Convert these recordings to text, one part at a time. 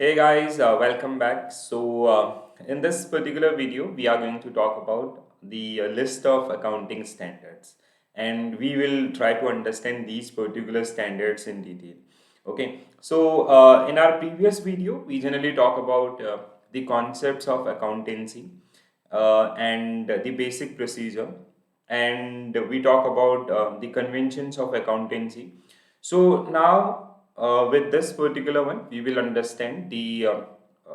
Hey guys, welcome back. In this particular video, we are going to talk about the list of accounting standards, and we will try to understand these particular standards in detail. In our previous video, we generally talk about the concepts of accountancy and the basic procedure, and we talk about the conventions of accountancy. With this particular one, we will understand the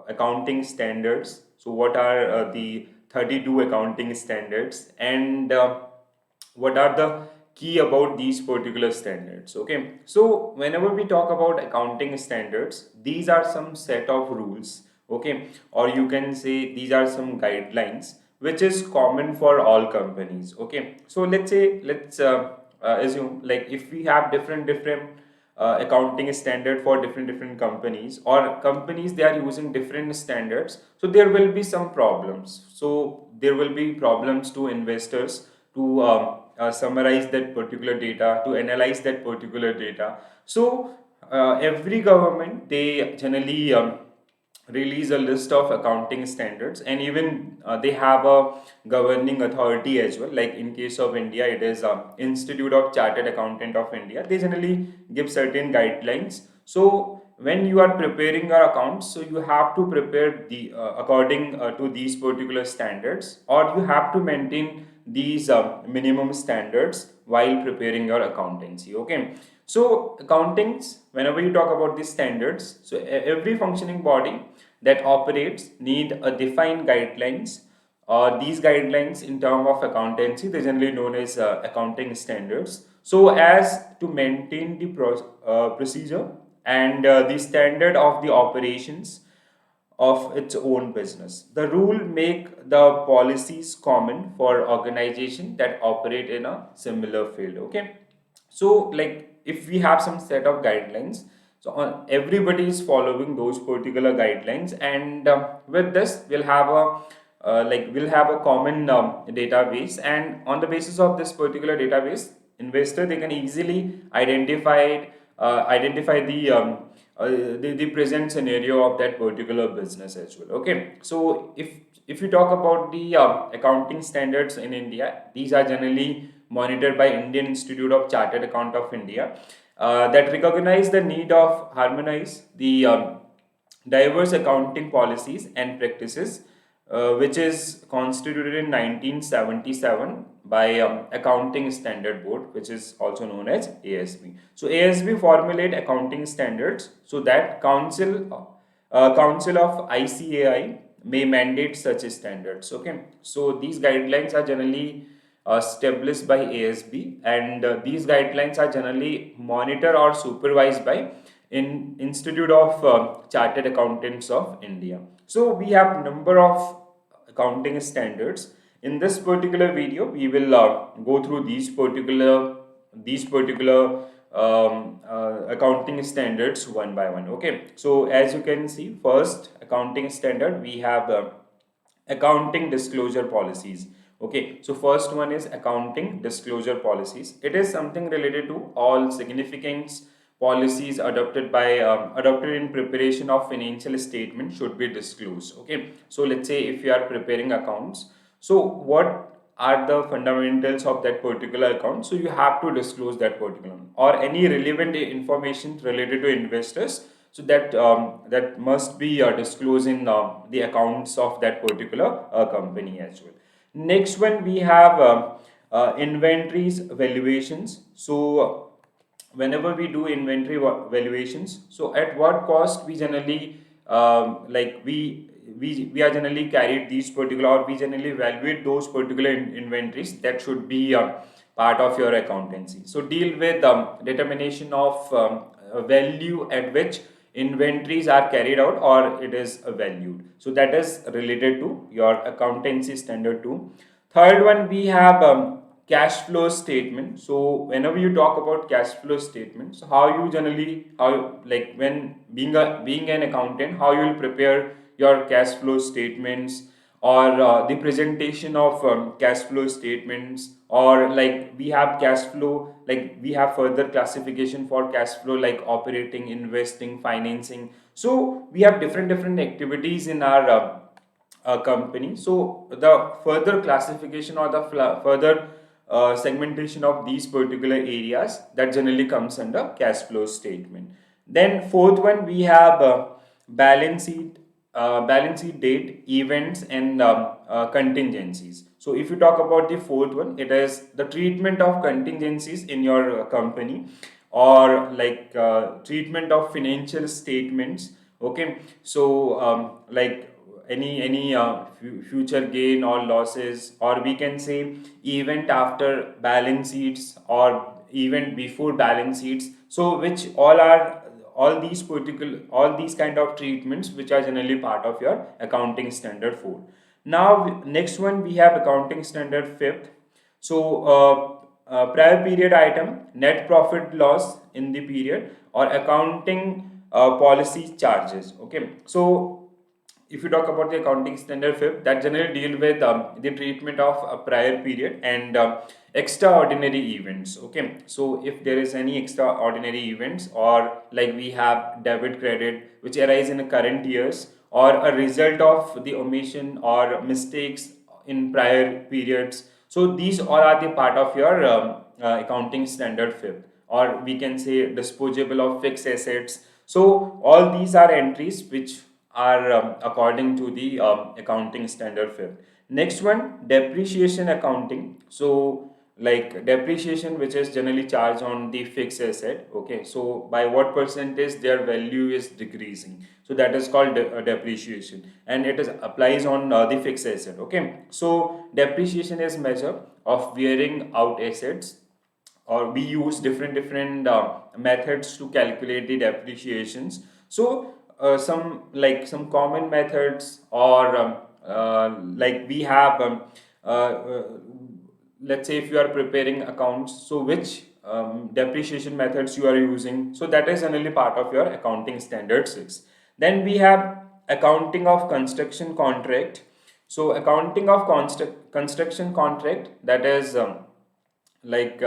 accounting standards. So, what are the 32 accounting standards, and what are the key about these particular standards? Okay, so whenever we talk about accounting standards, these are some set of rules, okay, or you can say these are some guidelines which is common for all companies. Okay, so let's assume, like, if we have different accounting standard for different companies, or companies they are using different standards, so there will be some problems. So there will be problems to investors to summarize that particular data, to analyze that particular data. Every government they generally release a list of accounting standards, and even they have a governing authority as well. Like in case of India, it is Institute of Chartered Accountant of India. They generally give certain guidelines. So when you are preparing your accounts, so you have to prepare the according to these particular standards, or you have to maintain these minimum standards while preparing your accountancy. Okay, so accountings, whenever you talk about these standards, so every functioning body that operates need a defined guidelines. These guidelines in term of accountancy, they generally known as accounting standards. So as to maintain the procedure and the standard of the operations of its own business. The rule make the policies common for organization that operate in a similar field. Okay, so like if we have some set of guidelines, so everybody is following those particular guidelines, and with this we'll have a common database, and on the basis of this particular database, investor they can easily identify the present scenario of that particular business as well. Okay, so if you talk about the accounting standards in India, these are generally monitored by Indian Institute of Chartered Account of India, that recognize the need of harmonize the diverse accounting policies and practices, which is constituted in 1977 by Accounting Standard Board, which is also known as ASB. So ASB formulate accounting standards so that Council of ICAI may mandate such standards. Okay, so these guidelines are generally established by ASB, and these guidelines are generally monitored or supervised by in Institute of Chartered Accountants of India. So we have number of accounting standards. In this particular video, we will go through these particular accounting standards one by one. Okay, so as you can see, first accounting standard we have accounting disclosure policies. Okay, so first one is accounting disclosure policies. It is something related to all significant policies adopted in preparation of financial statement should be disclosed. Okay, so let's say if you are preparing accounts, so what are the fundamentals of that particular account, so you have to disclose that particular or any relevant information related to investors, so that must be disclosed in the accounts of that particular company as well. Next one we have inventories valuations. So whenever we do inventory valuations, so at what cost we generally we are generally carried these particular, or we generally evaluate those particular inventories that should be part of your accountancy. So deal with determination of value at which inventories are carried out or it is valued, so that is related to your accountancy standard too. Third one we have cash flow statement. So whenever you talk about cash flow statement, so how you generally, how, like, when being an accountant, how you will prepare your cash flow statements, or the presentation of cash flow statements, or like we have cash flow, like we have further classification for cash flow like operating, investing, financing. So we have different activities in our company. So the further classification or the further segmentation of these particular areas, that generally comes under cash flow statement. Then fourth one, we have balance sheet, balance sheet date, events, and contingencies. So if you talk about the fourth one, it is the treatment of contingencies in your company, or like treatment of financial statements. Okay, so like any future gain or losses, or we can say event after balance sheets or event before balance sheets. So which all are, all these kind of treatments which are generally part of your accounting standard 4. Now next one, we have accounting standard 5th. So prior period item, net profit loss in the period, or accounting policy charges. Okay, so if you talk about the accounting standard 5th, that generally deal with the treatment of a prior period and extraordinary events. Okay, so if there is any extraordinary events, or like we have debit credit which arise in the current years, or a result of the omission or mistakes in prior periods, so these all are the part of your accounting standard 5th, or we can say disposable of fixed assets. So all these are entries which are according to the accounting standard 5th. Next one, depreciation accounting. So like depreciation which is generally charged on the fixed asset. Okay, so by what percentage their value is decreasing, so that is called depreciation, and it is applies on the fixed asset. Okay, so depreciation is measure of wearing out assets, or we use different methods to calculate the depreciations. So some common methods, or like we have let's say if you are preparing accounts, so which depreciation methods you are using, so that is generally part of your accounting standard 6. Then we have accounting of construction contract. So accounting of construction contract, that is like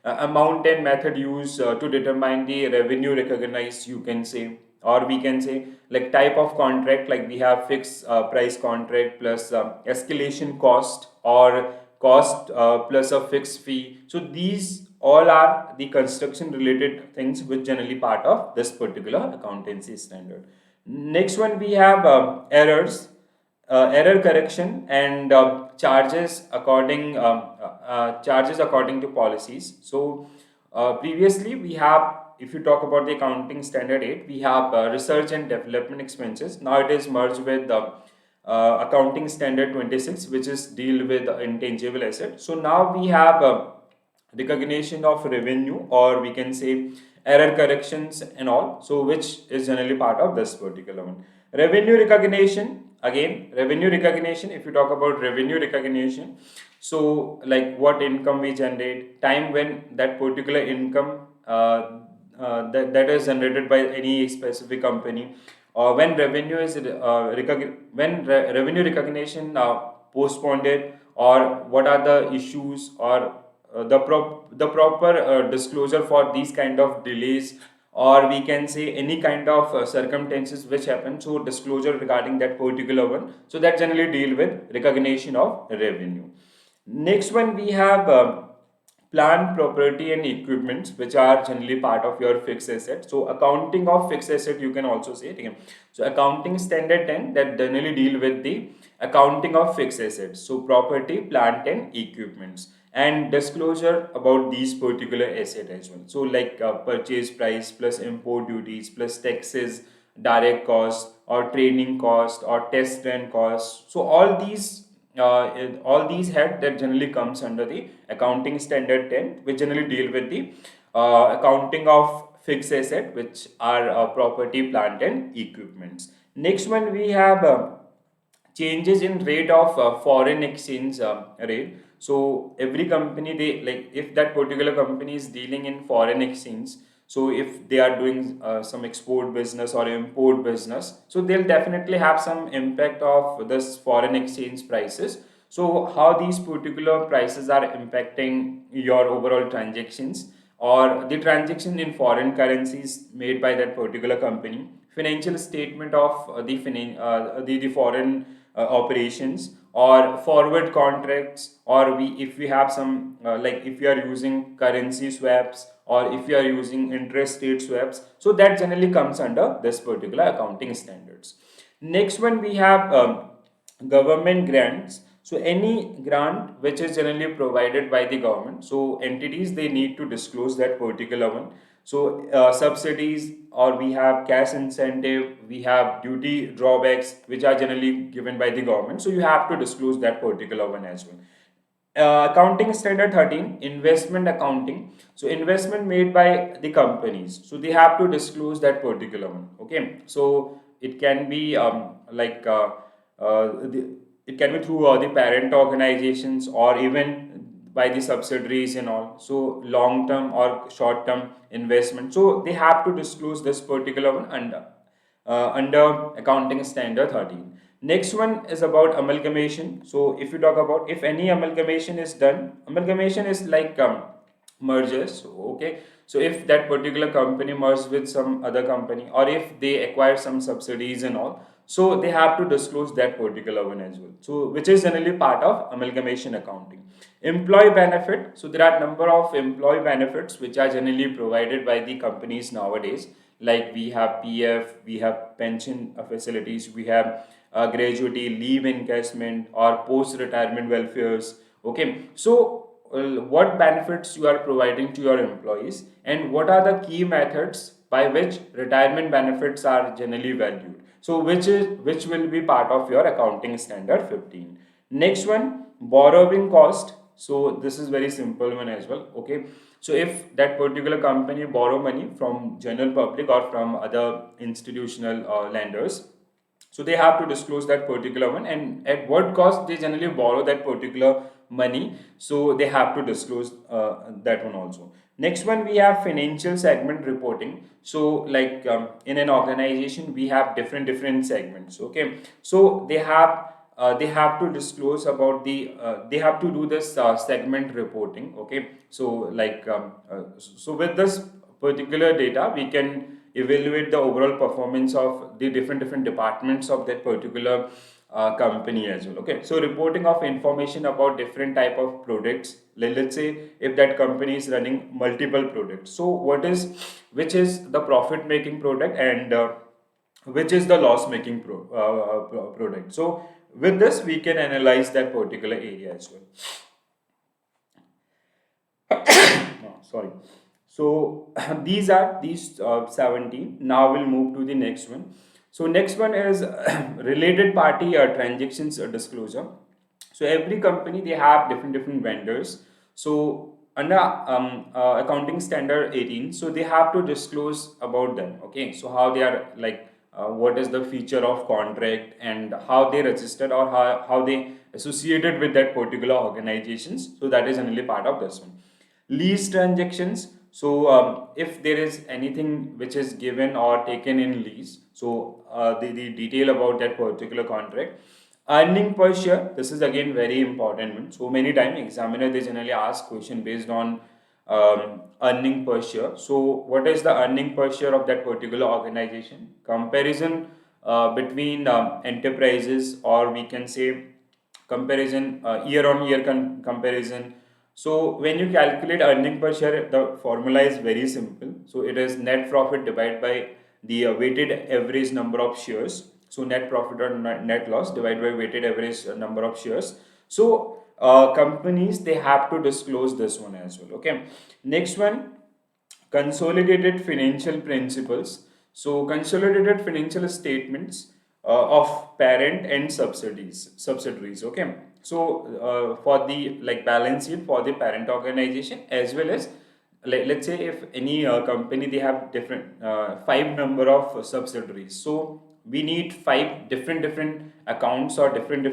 amount and method used to determine the revenue recognized, you can say, or we can say like type of contract, like we have fixed price contract plus escalation cost, or cost plus a fixed fee. So these all are the construction related things which generally part of this particular accountancy standard. Next one, we have errors, error correction, and charges according to policies. So previously we have, if you talk about the accounting standard 8, we have research and development expenses. Now it is merged with the accounting standard 26, which is deal with intangible asset. So now we have recognition of revenue, or we can say error corrections and all, so which is generally part of this particular one. Revenue recognition, again revenue recognition, if you talk about revenue recognition, so like what income we generate, time when that particular income that is generated by any specific company, or when revenue is revenue recognition postponed, or what are the issues, or the proper disclosure for these kind of delays, or we can say any kind of circumstances which happen, so disclosure regarding that particular one, so that generally deal with recognition of revenue. Next one, we have plant, property, and equipments, which are generally part of your fixed asset. So accounting of fixed asset, you can also say it again. So accounting standard 10, that generally deal with the accounting of fixed assets, so property, plant, and equipments, and disclosure about these particular asset as well. So like purchase price plus import duties plus taxes, direct cost, or training cost, or test run cost. So all these head that generally comes under the accounting standard 10, which generally deal with the accounting of fixed asset, which are property, plant, and equipments. Next one, we have changes in rate of foreign exchange rate. So every company, they like, if that particular company is dealing in foreign exchange, So if they are doing some export business or import business, so they'll definitely have some impact of this foreign exchange prices. So how these particular prices are impacting your overall transactions or the transaction in foreign currencies made by that particular company, financial statement of the foreign operations or forward contracts, or we if we have some like if you are using currency swaps or if you are using interest rate swaps, so that generally comes under this particular accounting standards. Next one we have government grants. So any grant which is generally provided by the government, so entities they need to disclose that particular one. So subsidies, or we have cash incentive, we have duty drawbacks which are generally given by the government, so you have to disclose that particular one as well. Accounting standard 13, investment accounting. So investment made by the companies, so they have to disclose that particular one. Okay, so it can be it can be through the parent organizations or even by the subsidiaries and all. So long term or short term investment, so they have to disclose this particular one under accounting standard 13. Next one is about amalgamation. So if you talk about if any amalgamation is done, amalgamation is like mergers. Okay, so if that particular company merges with some other company, or if they acquire some subsidies and all, so they have to disclose that particular one as well. So which is generally part of amalgamation accounting. Employee benefit. So there are number of employee benefits which are generally provided by the companies nowadays. Like we have PF, we have pension facilities, we have gratuity, leave encashment, or post-retirement welfares. Okay, so what benefits you are providing to your employees, and what are the key methods by which retirement benefits are generally valued. So which will be part of your accounting standard 15. Next one, borrowing cost. So this is very simple one as well. Okay, so if that particular company borrow money from general public or from other institutional lenders, so they have to disclose that particular one, and at what cost they generally borrow that particular money, so they have to disclose that one also. Next one we have financial segment reporting. So like in an organization we have different segments. Okay, so they have to disclose about they have to do this segment reporting. Okay, so like so with this particular data we can evaluate the overall performance of the different departments of that particular company as well. Okay, so reporting of information about different type of products. Let's say if that company is running multiple products, so which is the profit making product, and which is the loss making product. So with this we can analyze that particular area as well. No, sorry. So these are these 17. Now we'll move to the next one. So next one is related party transactions disclosure. So every company they have different vendors. So under accounting standard 18, so they have to disclose about them. Okay, so how they are like what is the feature of contract, and how they registered, or how they associated with that particular organizations. So that is only part of this one. Lease transactions. So if there is anything which is given or taken in lease, so the detail about that particular contract. Earning per share, this is again very important one. So many time examiner they generally ask question based on earning per share. So what is the earning per share of that particular organization? Comparison between enterprises, or we can say comparison year on year comparison. So when you calculate earning per share, the formula is very simple. So it is net profit divided by the weighted average number of shares. So net profit or net loss divided by weighted average number of shares. So companies they have to disclose this one as well. Okay. Next one, consolidated financial principles. So consolidated financial statements of parent and subsidiaries. Okay, so for the like balance sheet for the parent organization, as well as let's say if any company they have different five number of subsidiaries, so we need five different accounts or different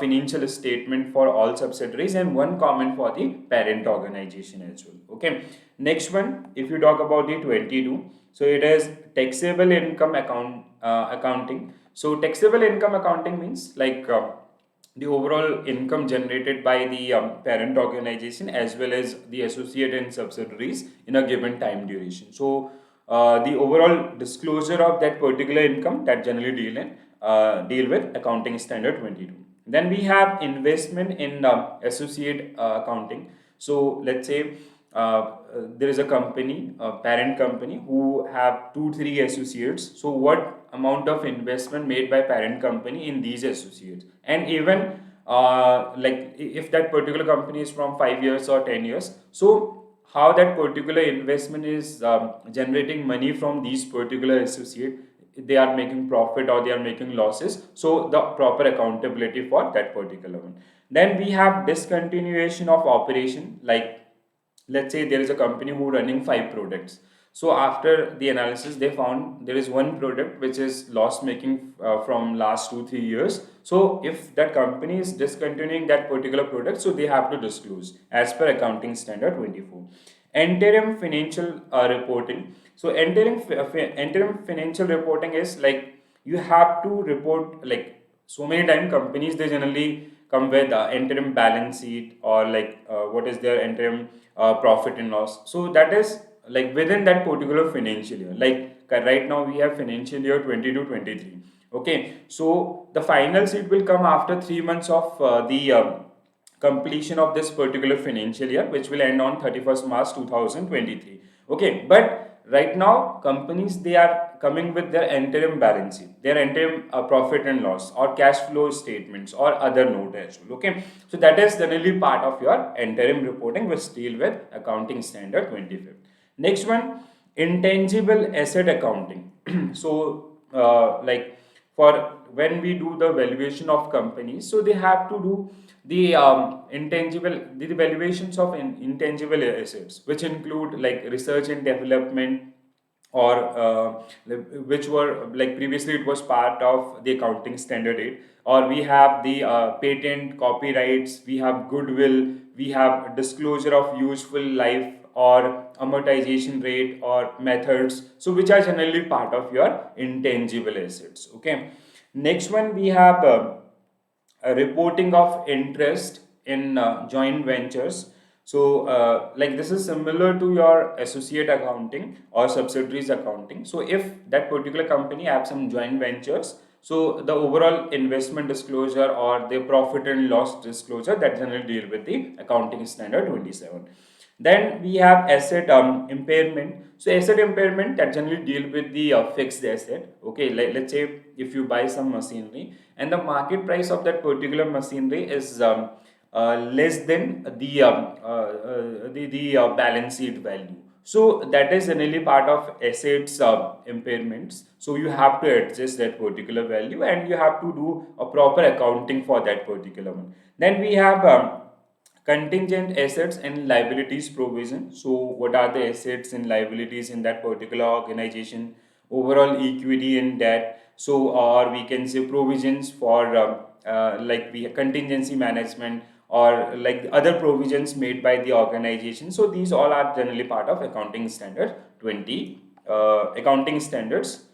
financial statement for all subsidiaries and one common for the parent organization as well. Okay, next one, if you talk about the 22, so it is taxable income accounting. So taxable income accounting means like the overall income generated by the parent organization as well as the associate and subsidiaries in a given time duration. So the overall disclosure of that particular income that generally deal with accounting standard 22. Then we have investment in associate accounting. So let's say there is a company, a parent company who have 2 3 associates. So what amount of investment made by parent company in these associates, and even like if that particular company is from 5 years or 10 years, so how that particular investment is generating money from these particular associate, they are making profit or they are making losses, so the proper accountability for that particular one. Then we have discontinuation of operation, like let's say there is a company who running 5 products. So after the analysis they found there is one product which is loss making from last 2 3 years. So if that company is discontinuing that particular product, so they have to disclose as per accounting standard 24. Interim financial reporting. So interim financial reporting is like you have to report, like so many time companies they generally come with interim balance sheet or like what is their interim profit and loss. So that is like within that particular financial year. Like right now we have financial year 22 23. Okay, so the final sheet will come after 3 months of the completion of this particular financial year, which will end on 31st March 2023. Okay, but right now companies they are coming with their interim balance sheet, their interim profit and loss or cash flow statements or other note as well. Okay, so that is generally part of your interim reporting which deal with accounting standard 25th. Next one, intangible asset accounting. So like for when we do the valuation of companies, so they have to do the the valuations of intangible assets, which include like research and development, or which were like previously it was part of the accounting standard 8, or we have the patent copyrights, we have goodwill, we have disclosure of useful life or amortization rate or methods, so which are generally part of your intangible assets. Okay, next one we have a reporting of interest in joint ventures. So like this is similar to your associate accounting or subsidiaries accounting. So if that particular company have some joint ventures, so the overall investment disclosure or the profit and loss disclosure that generally deal with the accounting standard 27. Then we have asset impairment. So asset impairment that generally deal with the fixed asset. Okay, like let's say if you buy some machinery and the market price of that particular machinery is less than the balance sheet value. So that is generally part of assets impairments. So you have to adjust that particular value and you have to do a proper accounting for that particular one. Then we have contingent assets and liabilities provision. So what are the assets and liabilities in that particular organization, overall equity and debt. So or we can say provisions for like we contingency management or like other provisions made by the organization. So these all are generally part of accounting standard 20, accounting standards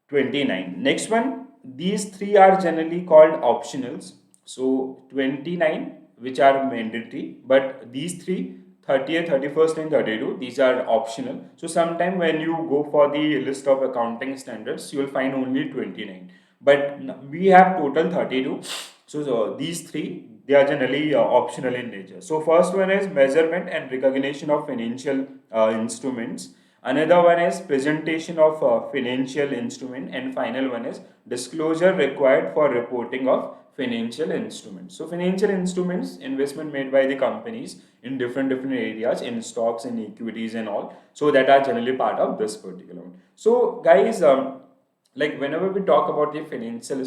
29. Next one, these three are generally called optionals. So 29, which are mandatory, but these three, 30th, 31st, and 32, these are optional. So sometime when you go for the list of accounting standards, you will find only 29. But we have total 32. So these three, they are generally optional in nature. So first one is measurement and recognition of financial instruments. Another one is presentation of financial instrument, and final one is disclosure required for reporting of financial instruments. So financial instruments, investment made by the companies in different areas, in stocks and equities and all. So that are generally part of this particular one. So guys, like whenever we talk about the financial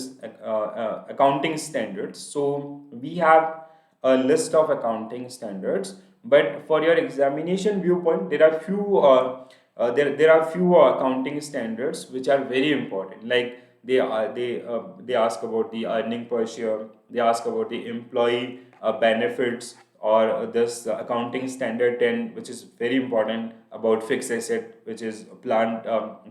accounting standards, so we have a list of accounting standards, but for your examination viewpoint there are few there are few accounting standards which are very important. Like they ask about the earning per share, they ask about the employee benefits, or this accounting standard 10, which is very important, about fixed asset, which is plant,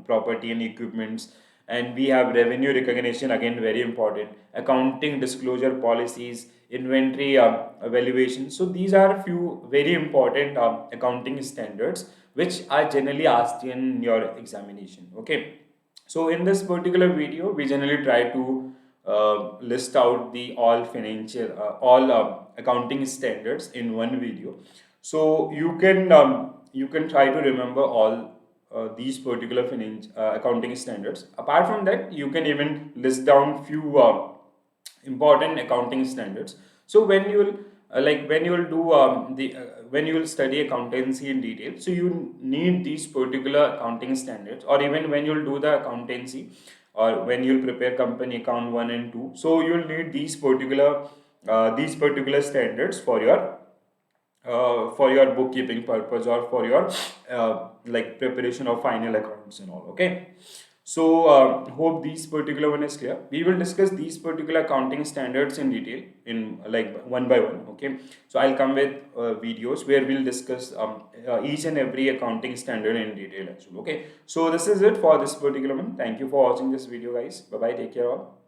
property and equipments. And we have revenue recognition, again very important, accounting disclosure policies, inventory evaluation. So these are few very important accounting standards which are generally asked in your examination. Okay, so in this particular video we generally try to list out the all financial all accounting standards in one video, so you can try to remember all these particular accounting standards. Apart from that, you can even list down few important accounting standards. So when you will when you will do the when you will study accountancy in detail, so you need these particular accounting standards. Or even when you will do the accountancy, or when you will prepare company account 1 and 2, so you will need these particular standards for your bookkeeping purpose, or for your preparation of final accounts and all. Okay, so hope these particular one is clear. We will discuss these particular accounting standards in detail, in one by one. Okay, so I'll come with videos where we'll discuss each and every accounting standard in detail as well. Okay, so this is it for this particular one. Thank you for watching this video, guys. Bye bye, take care all.